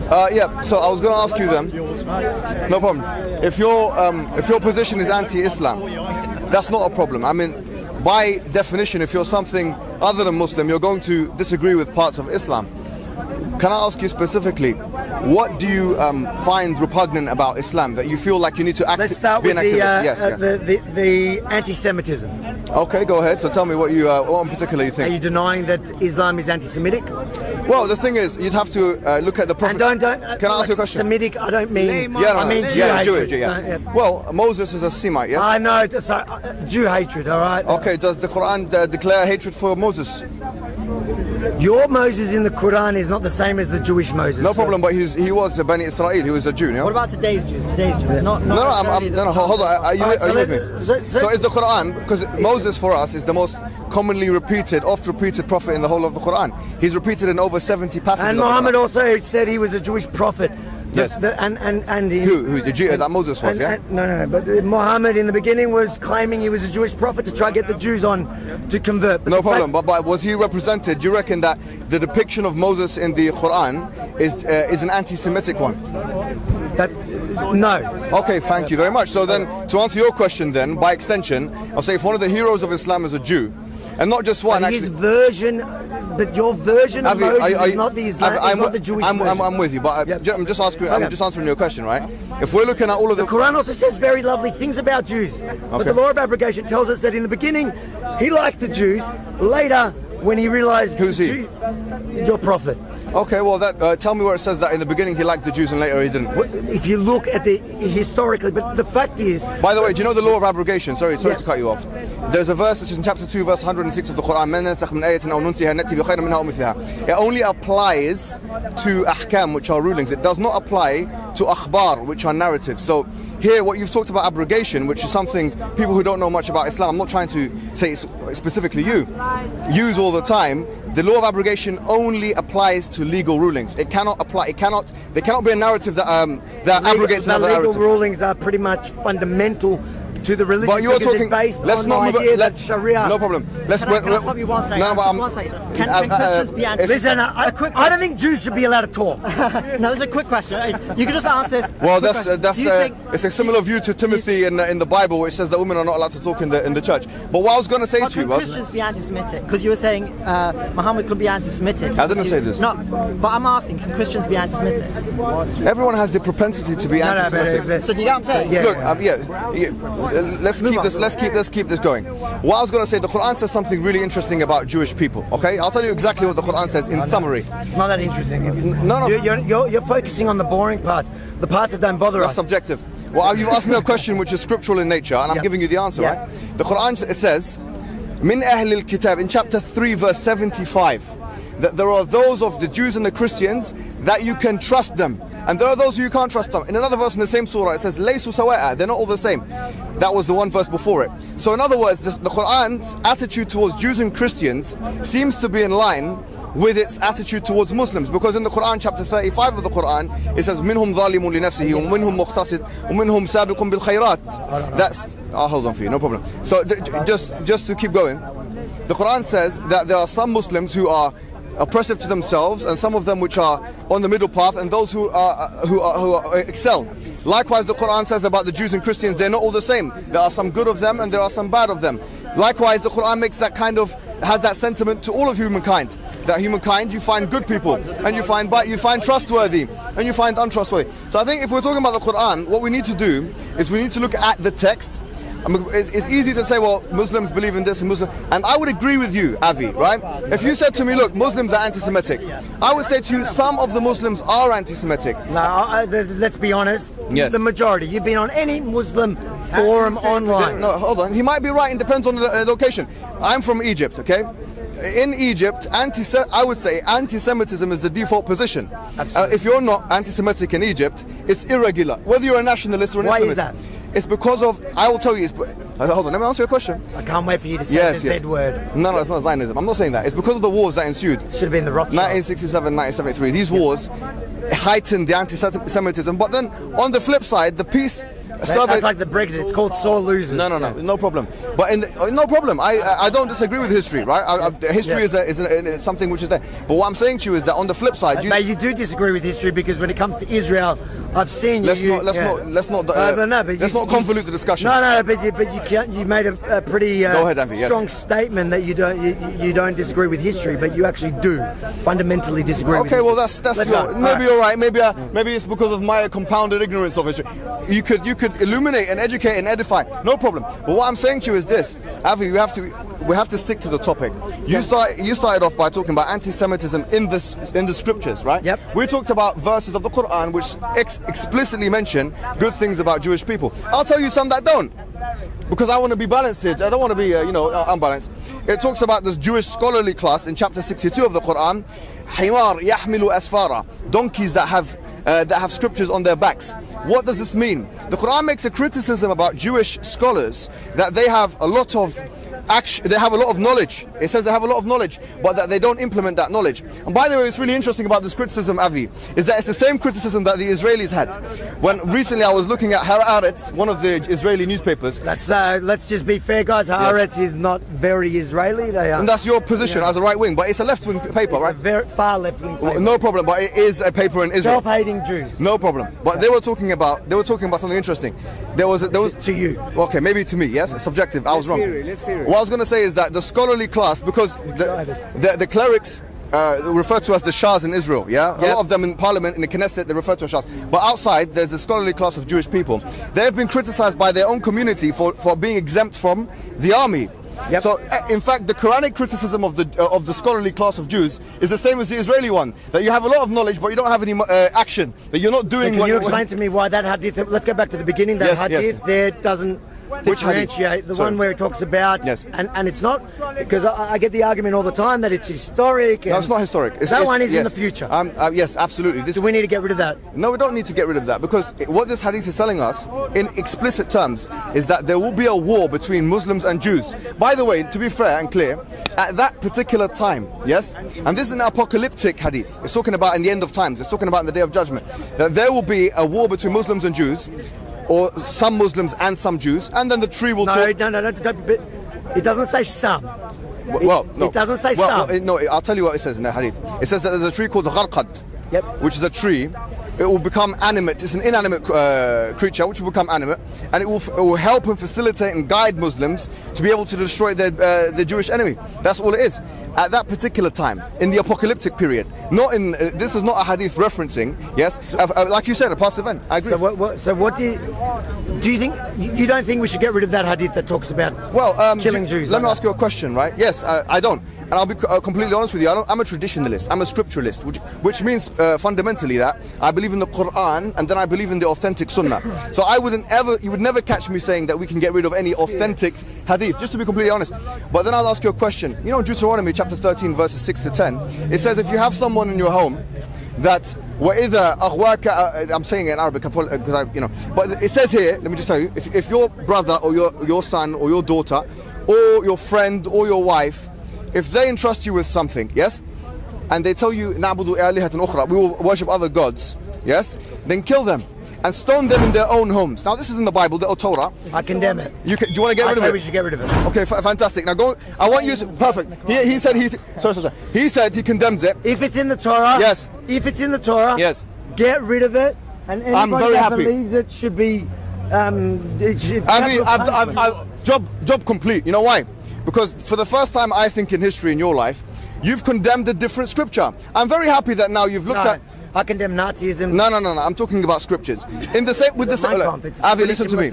Yeah, so I was going to ask you then. No problem. If your position is anti-Islam, that's not a problem. I mean, by definition, if you're something other than Muslim, you're going to disagree with parts of Islam. Can I ask you specifically, what do you find repugnant about Islam that you feel like you need to Let's start with the anti-Semitism. Okay, go ahead. So tell me what in particular you think. Are you denying that Islam is anti-Semitic? Well, the thing is, you'd have to look at the Prophet. And don't Can I ask you a question? Semitic, I don't mean. I mean Jew Jewish. Well, Moses is a Semite, yes? I know, so, Jew hatred, all right? Okay, does the Quran declare hatred for Moses? Your Moses in the Quran is not the same as the Jewish Moses. No problem, but he was a Bani Israel. He was a Jew. You know? What about today's Jews? No, hold on. Are you with me? So is the Quran, because Moses for us is the most commonly repeated, oft-repeated prophet in the whole of the Quran. He's repeated in over 70 passages. And Muhammad also said he was a Jewish prophet. Yes. Who the Jew that Moses was? No. But Muhammad in the beginning was claiming he was a Jewish prophet to try to get the Jews on to convert. But no problem. But was he represented? Do you reckon that the depiction of Moses in the Quran is an anti-Semitic one? No. Okay, thank you very much. So then, to answer your question, then by extension, I'll say if one of the heroes of Islam is a Jew, and not just one, his version, but your version of Moses is not the Islam, is not the Jewish version. I'm with you, but I'm just asking. I'm just answering your question, right? If we're looking at all of the Quran also says very lovely things about Jews, but the law of abrogation tells us that in the beginning he liked the Jews. Later, when he realized who's he? Your prophet. Okay, well, tell me where it says that in the beginning he liked the Jews and later he didn't. If you look at the historically, but the fact is. By the way, do you know the law of abrogation? Sorry to cut you off. There's a verse which is in chapter 2, verse 106 of the Quran. It only applies to ahkam, which are rulings. It does not apply to akhbar, which are narratives. So here, what you've talked about abrogation, which is something people who don't know much about Islam, I'm not trying to say it's specifically you, use all the time. The law of abrogation only applies to legal rulings. It cannot apply. There cannot be a narrative that abrogates another narrative. Legal rulings are pretty much fundamental to the religion. But you're talking. Let's not move it. Sharia. No problem. Can I stop you 1 second? No, 1 second. Can Christians be anti? Listen, I don't think Jews should be allowed to talk. No, there's a quick question. You can just answer this. Well, it's a similar view to Timothy in the Bible, which says that women are not allowed to talk in the church. But what I was going to say to you was, can Christians be anti-Semitic? Because you were saying Muhammad could be anti-Semitic. I didn't say this. No, but I'm asking, can Christians be anti-Semitic? Everyone has the propensity to be anti-Semitic. So do you get what I'm saying? Look, let's keep this going. What I was going to say, the Quran says something really interesting about Jewish people. Okay, I'll tell you exactly what the Quran says in summary. It's not that interesting. No. You're focusing on the boring part, the parts that don't bother us. That's subjective. Well, you've asked me a question which is scriptural in nature, and I'm giving you the answer, right? The Quran, it says, "Min ahlil kitab," in chapter 3, verse 75, that there are those of the Jews and the Christians that you can trust them, and there are those who you can't trust them. In another verse in the same surah, it says, "Laysu sawa'a," they're not all the same. That was the one verse before it. So in other words, the Quran's attitude towards Jews and Christians seems to be in line with its attitude towards Muslims, because in the Quran, chapter 35 of the Quran, it says, "Minhum zalimun li nafsihi, wa minhum muqtasid, wa minhum sabiqun bil khayrat." That's, I'll hold on for you, no problem. So just to keep going, the Quran says that there are some Muslims who are oppressive to themselves, and some of them which are on the middle path, and those who excel. Likewise, the Quran says about the Jews and Christians, they're not all the same. There are some good of them and there are some bad of them. Likewise, the Quran has that sentiment to all of humankind. That humankind, you find good people, and you find trustworthy, and you find untrustworthy. So I think if we're talking about the Quran, what we need to do is we need to look at the text. I mean, it's easy to say, well, Muslims believe in this and I would agree with you, Avi, right? If you said to me, look, Muslims are anti-Semitic, I would say to you, some of the Muslims are anti-Semitic. No, let's be honest. Yes. The majority. You've been on any Muslim forum online. No, hold on. He might be right. It depends on the location. I'm from Egypt, okay? In Egypt, I would say anti-Semitism is the default position. If you're not anti-Semitic in Egypt, it's irregular. Whether you're a nationalist or an Islamist. Why is that? It's because of, I will tell you, hold on, let me answer your question. I can't wait for you to say the said word. No, it's not Zionism. I'm not saying that. It's because of the wars that ensued. Should have been the Rothschilds. 1967, 1973. These wars heightened the anti-Semitism. But then, on the flip side, the peace That's like the Brexit. It's called sore losers. No problem. But no problem. I don't disagree with history, right? History is something which is there. But what I'm saying to you is that on the flip side, you do disagree with history, because when it comes to Israel, I've seen you. Let's not convolute the discussion. No, but you made a pretty Go ahead, Avi, strong statement that you don't disagree with history, but you actually do fundamentally disagree. Okay, well that's maybe you're right. Maybe it's because of my compounded ignorance of history. You could illuminate and educate and edify. No problem. But what I'm saying to you is this, Avi, we have to stick to the topic. You started off by talking about anti-Semitism in the scriptures, right? Yep. We talked about verses of the Quran which explicitly mention good things about Jewish people. I'll tell you some that don't, because I want to be balanced here. I don't want to be unbalanced. It talks about this Jewish scholarly class in chapter 62 of the Quran. Himar yahmilu asfara, donkeys that have scriptures on their backs. What does this mean? The Quran makes a criticism about Jewish scholars that they have a lot of knowledge. It says they have a lot of knowledge, but that they don't implement that knowledge. And by the way, what's really interesting about this criticism, Avi, is that it's the same criticism that the Israelis had. When recently I was looking at Haaretz, one of the Israeli newspapers. Let's just be fair, guys. Haaretz is not very Israeli. They are. And that's your position as a right wing, but it's a left wing paper, right? A very far left wing paper. No problem, but it is a paper in Israel. Self-hating Jews. No problem. But they were talking about something interesting. There was to you. Okay, maybe to me. Yes, it's subjective. I was wrong. Let's hear it. What I was going to say is that the scholarly class, because the clerics referred to as the Shahs in Israel, yeah? A lot of them in parliament, in the Knesset, they refer to as Shahs. But outside, there's the scholarly class of Jewish people. They have been criticized by their own community for being exempt from the army. Yep. So, in fact, the Quranic criticism of the scholarly class of Jews is the same as the Israeli one. That you have a lot of knowledge, but you don't have any action. That you're not doing. So can you explain to me why that hadith? Let's go back to the beginning. That hadith there doesn't differentiate the one where it talks about, and it's not, because I get the argument all the time that it's historic. No, it's not historic. That one is in the future. Yes, absolutely. So we need to get rid of that. No, we don't need to get rid of that, because what this hadith is telling us in explicit terms is that there will be a war between Muslims and Jews. By the way, to be fair and clear, at that particular time, yes, and this is an apocalyptic hadith. It's talking about in the end of times. It's talking about in the day of judgment. That there will be a war between Muslims and Jews, or some Muslims and some Jews, and then the tree will talk. No, it doesn't say some. It doesn't say some. No, I'll tell you what it says in the hadith. It says that there's a tree called the gharqad, which is a tree. It will become animate. It's an inanimate creature which will become animate, and it will help and facilitate and guide Muslims to be able to destroy their Jewish enemy. That's all it is. At that particular time, in the apocalyptic period, not in. This is not a hadith referencing. Yes, like you said, a past event. I agree. So what do you think? You don't think we should get rid of that hadith that talks about killing Jews? Let me ask you a question, right? Yes, I don't. And I'll be completely honest with you. I'm a traditionalist. I'm a scripturalist, which means fundamentally that I believe in the Quran and then I believe in the authentic Sunnah. So you would never catch me saying that we can get rid of any authentic hadith, just to be completely honest. But then I'll ask you a question. You know, Deuteronomy chapter 13, verses 6 to 10, it says if you have someone in your home that وَإِذَا أَغْوَاكَ, I'm saying it in Arabic, but it says here, let me just tell you, if your brother or your son or your daughter or your friend or your wife, if they entrust you with something, yes, and they tell you نَعْبُدُ آلِهَةً أُخْرَى, we will worship other gods, yes, then kill them and stone them in their own homes. Now this is in the Bible, the Torah. I condemn it. Do you want to get rid of it? We should get rid of it. Okay, fantastic. Now go. I want you to, perfect. He said sorry. He said he condemns it. If it's in the Torah, yes. If it's in the Torah, yes. Get rid of it. And anybody that believes it should be. Job complete. You know why? Because for the first time, I think in history in your life, you've condemned a different scripture. I'm very happy that now you've looked at. I condemn Nazism. No. I'm talking about scriptures. In the same, with the same. Avi, listen to me.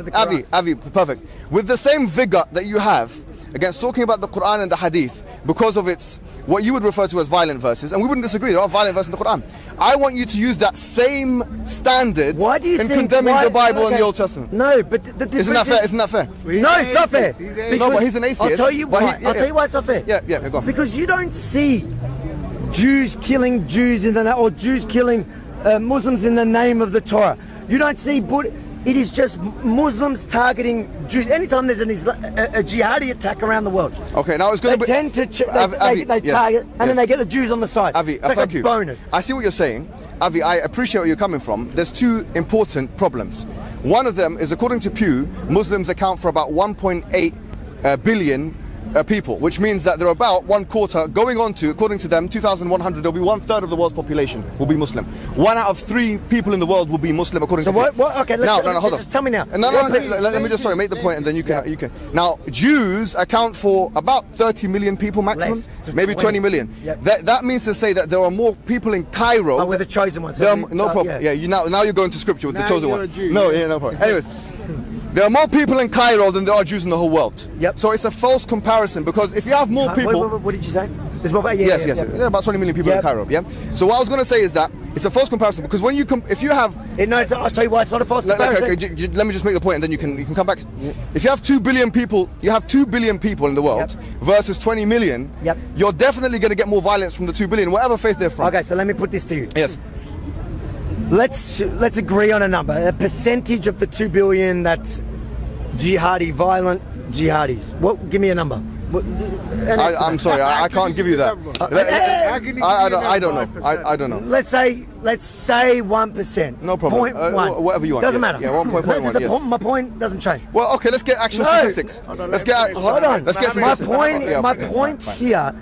Avi, perfect. With the same vigor that you have against talking about the Quran and the Hadith, because of its what you would refer to as violent verses, and we wouldn't disagree. There are violent verses in the Quran. I want you to use that same standard in condemning the Bible and the Old Testament. No, but the isn't that fair? Isn't that fair? No, it's not fair. No, but he's an atheist. I'll tell you why. I'll tell you why it's not fair. Yeah, go on. Because you don't see Jews killing Jews or Jews killing Muslims in the name of the Torah. You don't see it is just Muslims targeting Jews. Anytime there's a jihadi attack around the world, okay, now it's going to be. They target, and then they get the Jews on the side. Avi, it's like thank a you. Bonus. I see what you're saying, Avi. I appreciate where you're coming from. There's two important problems. One of them is, according to Pew, Muslims account for about 1.8 billion people, which means that they're about one quarter going on to, according to them, 2,100, there'll be 1/3 of the world's population will be Muslim. 1 out of 3 people in the world will be Muslim, according to So what? Okay, no, hold on. just tell me now. No, let me just make the point, and then you can. Now, Jews account for about 30 million people maximum, maybe 20 million. Yep. That means to say that there are more people in Cairo. Oh, we're the chosen ones. No problem. Yeah, now you're going to scripture with the chosen one. No problem. Anyways. There are more people in Cairo than there are Jews in the whole world. Yep. So it's a false comparison, because if you have more people... What did you say? There's more about... Yes. There are about 20 million people in Cairo, yeah? So what I was going to say is that it's a false comparison, because when you... if you have... No, I'll tell you why it's not a false comparison. Okay, let me just make the point, and then you can come back. If you have 2 billion people, you have 2 billion people in the world versus 20 million, you're definitely going to get more violence from the 2 billion, whatever faith they're from. Okay, so let me put this to you. Yes. Let's agree on a number. A percentage of the 2 billion that's violent jihadis. Give me a number. I'm sorry, I can't give you that. I don't know. I don't know. Let's say 1%. No problem. 0.1. Whatever you want. Doesn't matter. Yeah, 1.1. Yes. My point doesn't change. Well, okay, let's get actual statistics. Let's get. Hold on. Let's get some. My point here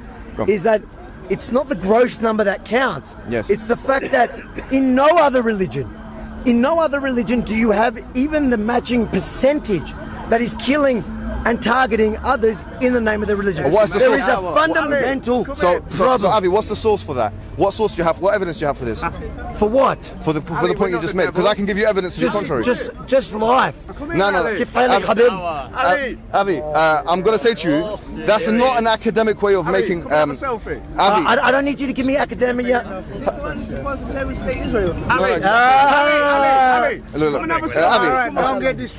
is that it's not the gross number that counts. Yes. It's the fact that in no other religion do you have even the matching percentage that is killing and targeting others in the name of the religion. What's the there source? is a fundamental So Avi, what's the source for that? What source do you have? What evidence do you have for this? For what? For the point you just made, because I can give you evidence to the contrary. Just life. No. Avi, I'm going to say to you, that's not an academic way of making. Avi, I don't need you to give me academia. Avi,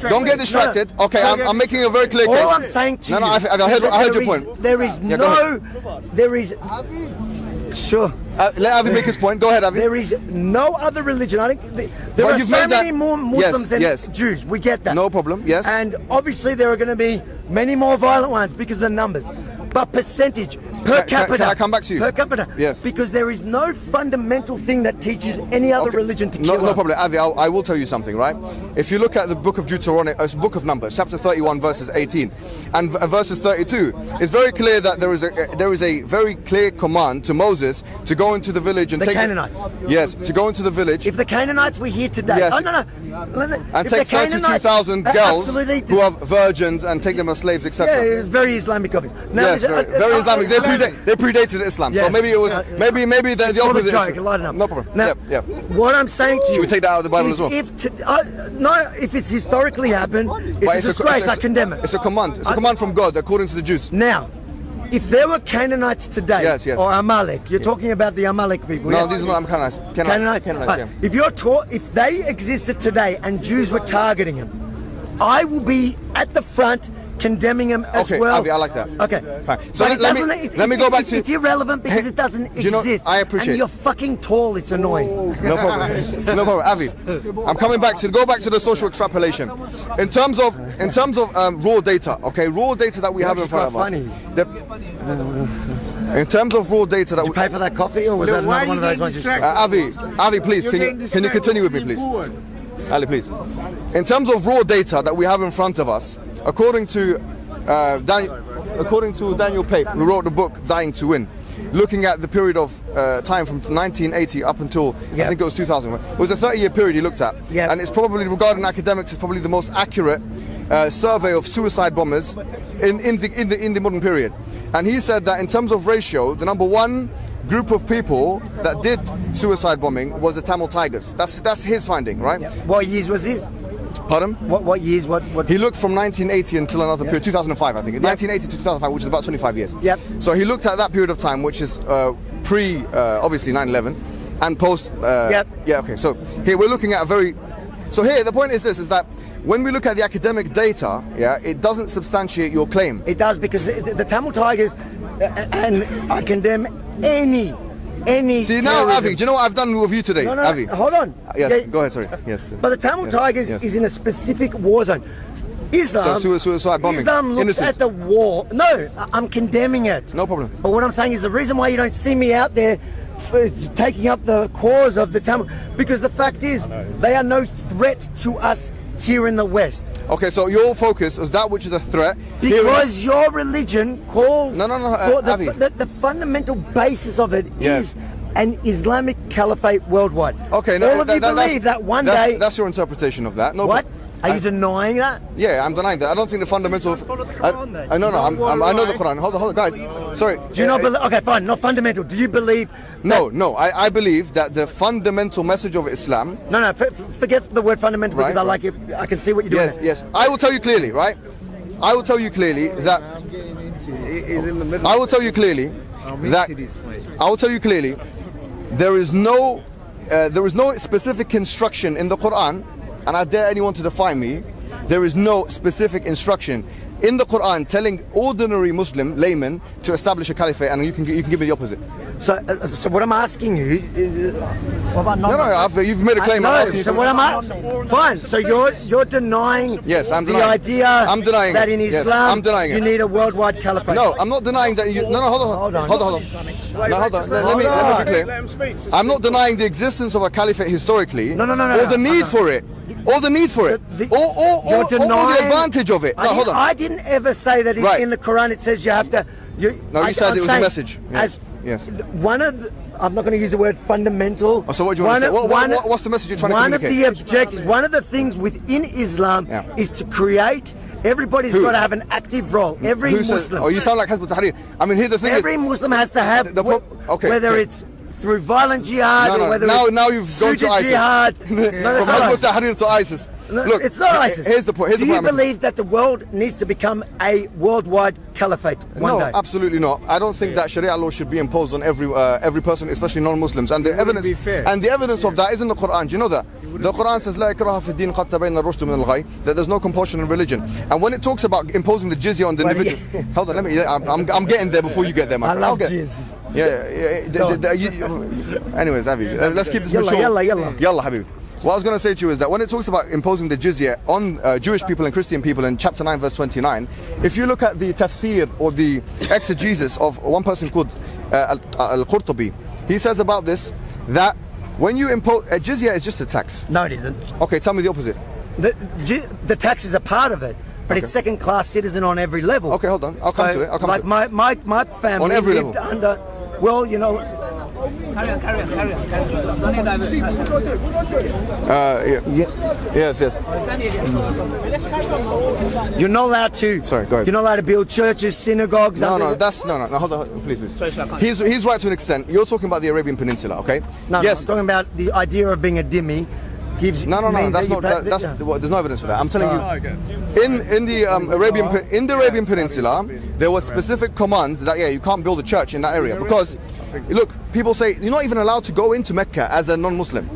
don't get distracted. Okay, I'm making a very clear case. All I'm saying to you. I heard your point. Sure. Let Avi make his point. Go ahead, Avi. There is no other religion. I think there are so many more Muslims than Jews. We get that. No problem. Yes. And obviously there are going to be many more violent ones because of the numbers. But percentage per capita. Can I come back to you? Per capita. Yes. Because there is no fundamental thing that teaches any other religion to kill. No problem, Avi. I will tell you something, right? If you look at the book of Deuteronomy, book of Numbers, chapter 31, verses 18 and verses 32, it's very clear that there is a very clear command to Moses to go into the village and the take Canaanites. Yes, to go into the village. If the Canaanites were here today, yes. And take 32,000 girls who are virgins and take them as slaves, etc. Yeah, it's very Islamic of it. Now, yes, very Islamic. They predated Islam, so maybe it was maybe the opposite. Joke, no problem. Now, what I'm saying to you, should we take that out of the Bible as well? If it's historically happened, it's a disgrace. I condemn it. It's a command. It's a command from God, according to the Jews. Now, if there were Canaanites today, yes. or Amalek, you're talking about the Amalek people. No, these are not Canaanites. Canaanites. If they existed today and Jews were targeting them, I will be at the front condemning them as well. Okay, I like that. Okay, fine. So let me go back to. It's irrelevant because it doesn't exist. I appreciate. And you're fucking tall. It's annoying. No problem. No problem, Avi. I'm coming back to the social extrapolation. In terms of raw data, okay, raw data that we have in front of us. In terms of raw data that Did you pay for that coffee, or was that another one of those ones? Avi, please, can you continue with me, please? Ali, please. In terms of raw data that we have in front of us, according to Daniel Pape, who wrote the book Dying to Win, looking at the period of time from 1980 up until I think it was 2000. It was a 30-year period he looked at, and it's probably, regarding academics, it's probably the most accurate survey of suicide bombers in the modern period. And he said that in terms of ratio, the number one group of people that did suicide bombing was the Tamil Tigers. That's his finding, right? Yeah. What years was this? Pardon? What years? What? He looked from 1980 until another period, 2005, I think. 1980 to 2005, which is about 25 years. Yep. So he looked at that period of time, which is pre, obviously, 9/11, and post. Yep. Yeah. Okay. So here we're looking at a very. So here the point is this: is that when we look at the academic data, it doesn't substantiate your claim. It does, because the Tamil Tigers, and I condemn any. See now, Avi, do you know what I've done with you today? No, Avi. Hold on. Yes, go ahead, sorry. Yes. But the Tamil Tigers is in a specific war zone. Islam, so suicide bombing. Islam looks at the war. No, I'm condemning it. No problem. But what I'm saying is the reason why you don't see me out there taking up the cause of the Tamil, because the fact is they are no threat to us here in the West. Okay, so your focus is that which is a threat. Because your religion calls No, for Avi. the fundamental basis of it Yes. is an Islamic caliphate worldwide. Okay, no, all of you believe that one day. That's your interpretation of that. No, What? Are you denying that? Yeah, I'm denying that. I don't think the fundamental. Follow the Quran then. I know, I know the Quran. Hold on, guys. Sorry. Do you not believe? Okay, fine. Not fundamental. Do you believe? No. I believe that the fundamental message of Islam. No. Forget the word fundamental because Right, I like it. I can see what you're doing. Yes. I will tell you clearly, right? I will tell you clearly that. I will tell you clearly that. I will tell you clearly. There is no specific instruction in the Quran, and I dare anyone to defy me. There is no specific instruction in the Quran telling ordinary Muslim laymen to establish a caliphate, and you can give me the opposite. So what I'm asking you is, What about No, you've made a claim. I'm asking you. so what I'm asking, fine. So you're denying Yes, I'm the denying. idea I'm denying that it. in Yes, Islam I'm denying it. you need a worldwide caliphate. No, I'm not denying that. Hold on. No, hold on. Let me be clear. I'm not denying the existence of a caliphate historically. No. Or the need for it. Or the need for it. Or the advantage of it. No, hold on. I didn't ever say that Right. in the Quran it says you have to. No, you said I'm it was a saying message. As Yes. one of the, I'm not going to use the word fundamental. So what do you want to say? What's the message you're trying to communicate? One of the objectives, one of the things within Islam Yeah. is to create. Everybody's got to have an active role. Every Who Muslim. says? Oh, you sound like Hizb ut-Tahrir. I mean, here the thing Every Muslim has to have, Okay, whether okay. it's through violent jihad No, or whether now it's you've gone to suited ISIS. jihad. No, From that's not Hizb ISIS. ut-Tahrir to ISIS. No, Look, it's not ISIS. Here's the point. Do you believe that the world needs to become a worldwide caliphate one day? Absolutely not. I don't think that Sharia law should be imposed on every person, especially non-Muslims. And the evidence of that is in the Quran. Do you know that? The Quran says لا إكراه في الدين قد تبين الرشد من الغي, that there's no compulsion in religion. And when it talks about imposing the jizya on the individual, hold on, I'm getting there before you get there, my friend. I love jizya. Anyways, Avi, let's keep this mature. Yalla, Habib. What I was going to say to you is that when it talks about imposing the jizya on Jewish people and Christian people in chapter 9 verse 29, if you look at the tafsir or the exegesis of one person called Al-Qurtubi, he says about this that when you impose jizya is just a tax. No, it isn't. Okay, tell me the opposite. The tax is a part of it, but it's second-class citizen on every level. Okay, hold on. I'll come to it. Like my family On every lived level. under. Well, you know. Carry on. Don't need Yes. You're not allowed to. Sorry, go ahead. You're not allowed to build churches, synagogues. No. Hold on, please. He's right to an extent. You're talking about the Arabian Peninsula, okay? No, yes. I'm talking about the idea of being a dhimmi. No. That's not. There's no evidence for that. I'm telling you, in the Arabian Peninsula, there was specific command that you can't build a church in that area because, look, people say you're not even allowed to go into Mecca as a non-Muslim.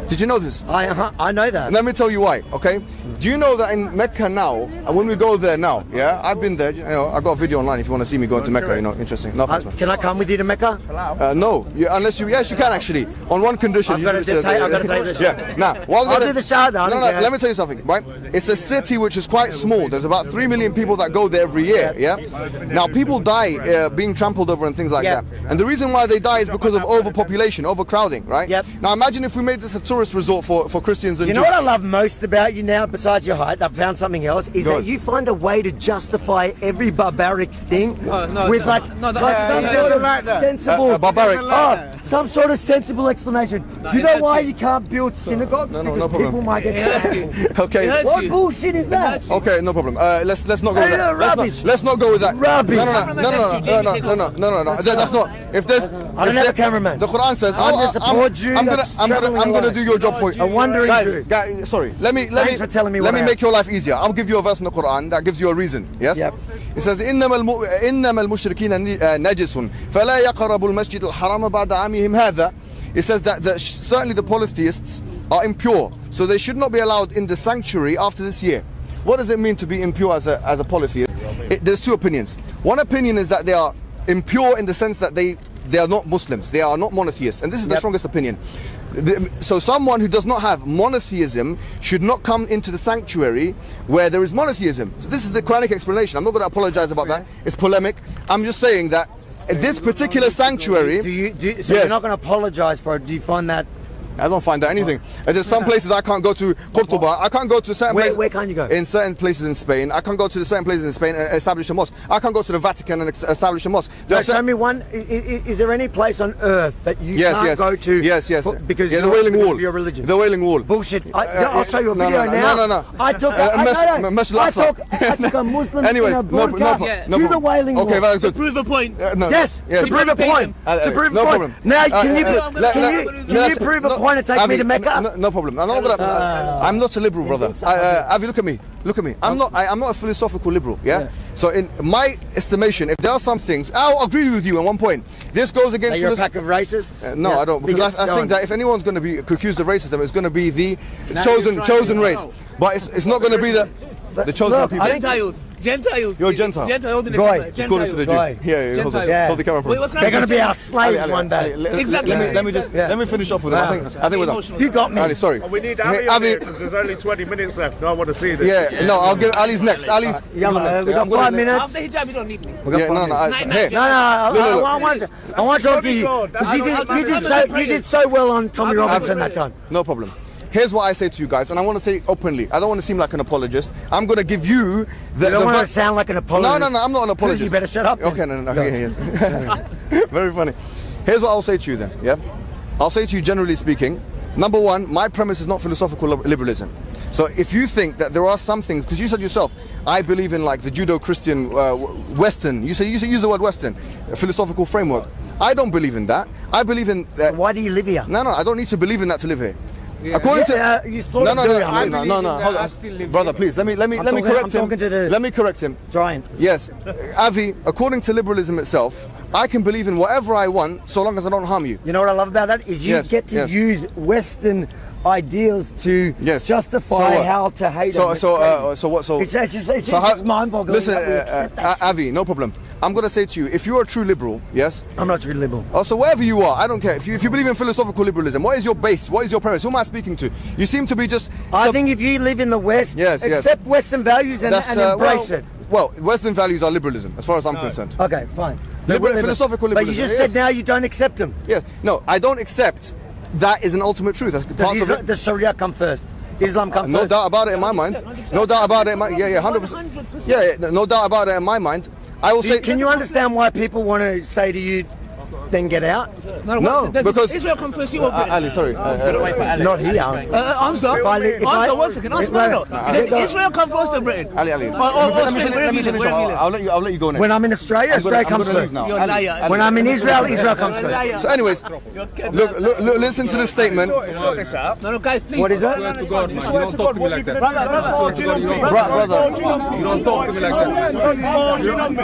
Did you know this? I know that. Let me tell you why, okay? Do you know that in Mecca now, and when we go there now, I've been there, I got a video online if you want to see me going to Mecca, interesting. No offense, man. Can I come with you to Mecca? No, unless yes, you can actually, on one condition. I've got to pay the Yeah, now, I'll do the shahada. No, let me tell you something, right? It's a city which is quite small. There's about 3 million people that go there every year, Now, people die being trampled over and things like that. And the reason why they die is because of overpopulation, overcrowding, right? Now, imagine if we made this a tourist resort for Christians and Jews. You know what I love most about you now, besides your height, I've found something else, is that you find a way to justify every barbaric thing with some sort of sensible, some sort of sensible explanation. You know why you can't build synagogues? No because problem. people might get Okay. What bullshit is that? Okay, no problem. Let's not go with that. Rubbish. Let's not go with that. Rubbish. No. That's not. If there's, I don't have a cameraman. The Quran says, I'm gonna do your job for you. A wandering Jew. Guys, sorry. Let me for telling me let what me I make your life easier. I'll give you a verse in the Quran that gives you a reason. Yes. Yep. It says إنما المشركين نجس فلا يقربوا المسجد الحرام بعد عامهم هذا. It says that certainly the polytheists are impure, so they should not be allowed in the sanctuary after this year. What does it mean to be impure as a polytheist? There's two opinions. One opinion is that they are impure in the sense that they are not Muslims, they are not monotheists, and this is the strongest opinion. So someone who does not have monotheism should not come into the sanctuary where there is monotheism. So this is the Quranic explanation. I'm not going to apologize about that. It's polemic. I'm just saying that this particular sanctuary. So you're not going to apologize for it. Do you find that I don't find that anything. And there's some places I can't go to. Cordoba. I can't go to certain places. Where can't you go? In certain places in Spain. I can't go to certain places in Spain and establish a mosque. I can't go to the Vatican and establish a mosque. Show me one. Is there any place on earth that you can't go to? Yes. Because the Wailing Wall. Of your religion. The Wailing Wall. Bullshit. I'll show you a video now. No. I took a Muslim Anyways, in a broadcast no to the Wailing Wall. Okay, very good. To prove a point. Yes, to prove a point. To prove no a problem. point. Now, can you prove a point and take me to Mecca? No problem. I'm not a liberal, brother. Avi, look at me. I'm not a philosophical liberal. Yeah. So in my estimation, if there are some things, I'll agree with you on one point. This goes against. You're a pack of racists. No, I don't, because I think that if anyone's going to be accused of racism, it's going to be the chosen race. But it's not going to be the chosen people. Gentiles. You're a Gentile. Gentiles in the Right. Gentiles. According to the Jew. Here, hold the camera for Wait, me. what's They're going to be our slaves one day. Exactly. Let me finish off with them. I think we're done. You got me. Ali, sorry. We need Ali on here because there's only 20 minutes left. No, I want to see this. Yeah, no, I'll give Ali's next. Ali's. Yalla, we got 5 minutes. After hijab, you don't need me. Yeah, no. Hey, No, I want to talk to you because you did so well on Tommy Robinson that time. no problem. Here's what I say to you guys, and I want to say openly. I don't want to seem like an apologist. I'm going to give you the. You don't want to sound like an apologist. No, I'm not an apologist. You better shut up. Okay, no. Yes. Very funny. Here's what I'll say to you then. Yeah, I'll say to you generally speaking. Number one, my premise is not philosophical liberalism. So if you think that there are some things, because you said yourself, I believe in like the Judo-Christian Western. You use the word Western, philosophical framework. I don't believe in that. I believe in. Why do you live here? No, I don't need to believe in that to live here. According to you sort of do. No. Hold on. Brother, please let me correct him. Let me correct him. Giant. Yes, Avi. According to liberalism itself, I can believe in whatever I want so long as I don't harm you. You know what I love about that is you get to use Western ideals to justify how to hate them. It's just mind-boggling. Listen, Avi, no problem. I'm going to say to you, if you're a true liberal, yes? I'm not a true liberal. Oh, so wherever you are, I don't care. If you believe in philosophical liberalism, what is your base? What is your premise? Who am I speaking to? You seem to be just... I think if you live in the West, accept Western values and embrace it. Well, Western values are liberalism, as far as I'm concerned. Okay, fine. Philosophical liberalism. But you just said now you don't accept them. Yes. No, I don't accept that is an ultimate truth. That's parts of it. Does Sharia come first? Islam come first? No doubt about it in my mind. No doubt about it in my... Yeah, 100%. Yeah, no doubt about it in my mind. I will say... Can you understand why people want to say to you, then get out? No, because... Israel come first, you or Britain? Ali, sorry. Not here. Answer. Answer, 1 second. Answer, no. Does Israel come first or Britain? Ali. Let me finish. I'll let you go next. When I'm in Australia, Australia comes first. You're a liar. When I'm in Israel, Israel comes first. So anyways, look, listen to this statement. No, guys, please. What is that? You don't talk to me like that. Brother. You don't talk to me like that.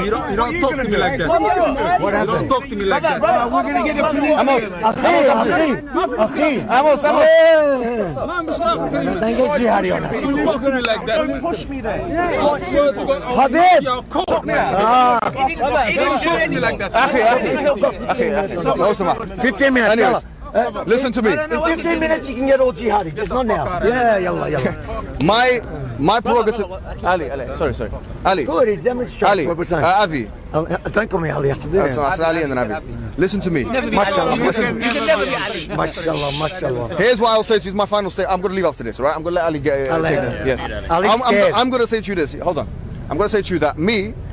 You don't talk to me like that. What happened? You don't talk to me like that. We're going to get it to you. Amos. Don't get jihadi on us. You don't talk to me like that. Push me there. I swear to God, Habib. you're cold, man. You don't talk to me like that. Akhi. 15 minutes. Anyways, listen to me. In 15 minutes you can get all jihadi, just not now. Yeah, yalla. My prerogative... Ali, sorry. Ali. Good, he demonstrates Ali, what we're saying. Avi. Don't call me Ali after That's this. Ali and then Avi. Listen to me. Mashallah. You can never be Ali. Mashallah. Here's what I'll say to you. It's my final statement. I'm going to leave after this, all right? I'm going to let Ali take that. Yes. I'm going to say to you this. Hold on. I'm going to say to you that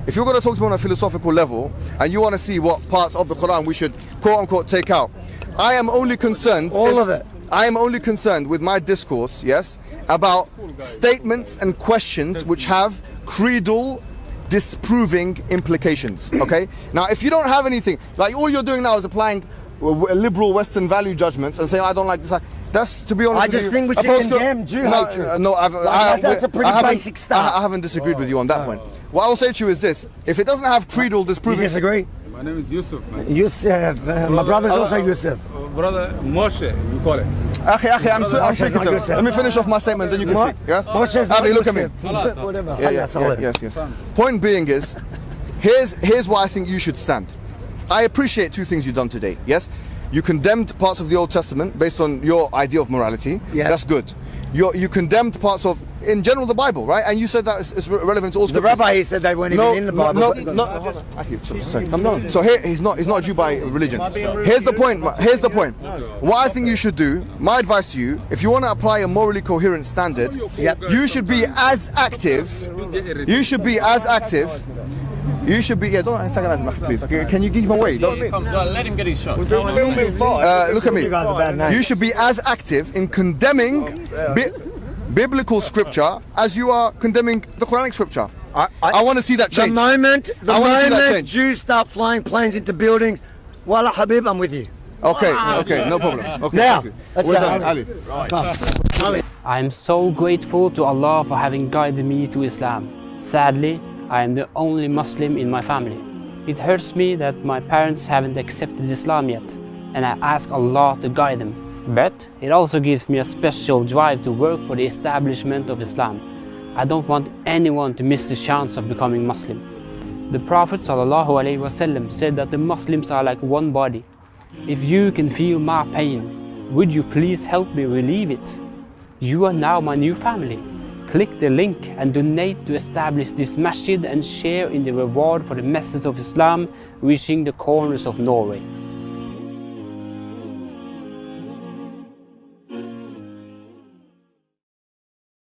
if you're going to talk to me on a philosophical level and you want to see what parts of the Quran we should quote-unquote take out, I am only concerned... All of it. I am only concerned with my discourse, yes, about statements and questions which have creedal disproving implications, okay? Now, if you don't have anything, like all you're doing now is applying liberal Western value judgments and saying, I don't like this. That's, to be honest with you... I just think we should condemn Jew hatred. No, that's a pretty basic start. I haven't disagreed with you on that point. What I will say to you is this. If it doesn't have creedal disproving... You disagree? My name is Yusuf, man. Yusuf. My brother's also Yusuf. Brother Moshe, you call it. Akhi, I'm speaking to him. Let me finish off my statement, then you can speak. Yes? Avi, look at me. Whatever. Yes. Point being is, here's why I think you should stand. I appreciate two things you've done today. Yes? You condemned parts of the Old Testament based on your idea of morality. Yeah. That's good. You condemned parts of, in general, the Bible, right? And you said that it's relevant to all The scriptures. rabbi here said they weren't even in the Bible. I'm not. So here, he's not a Jew by religion. Here's the point. What I think you should do, my advice to you, if you want to apply a morally coherent standard, you should be as active. Yeah, don't antagonize him, please. Can you give him away? Let him get his shot. Look at me. You guys are bad names. You should be as active in condemning biblical scripture as you are condemning the Quranic scripture. I want to see that change. The moment change. Jews start flying planes into buildings, Wallah Habib, I'm with you. Okay, no problem. Okay, Now, let's go. done, Ali. I am so grateful to Allah for having guided me to Islam. Sadly, I am the only Muslim in my family. It hurts me that my parents haven't accepted Islam yet, and I ask Allah to guide them. But it also gives me a special drive to work for the establishment of Islam. I don't want anyone to miss the chance of becoming Muslim. The Prophet ﷺ said that the Muslims are like one body. If you can feel my pain, would you please help me relieve it? You are now my new family. Click the link and donate to establish this masjid and share in the reward for the message of Islam reaching the corners of Norway.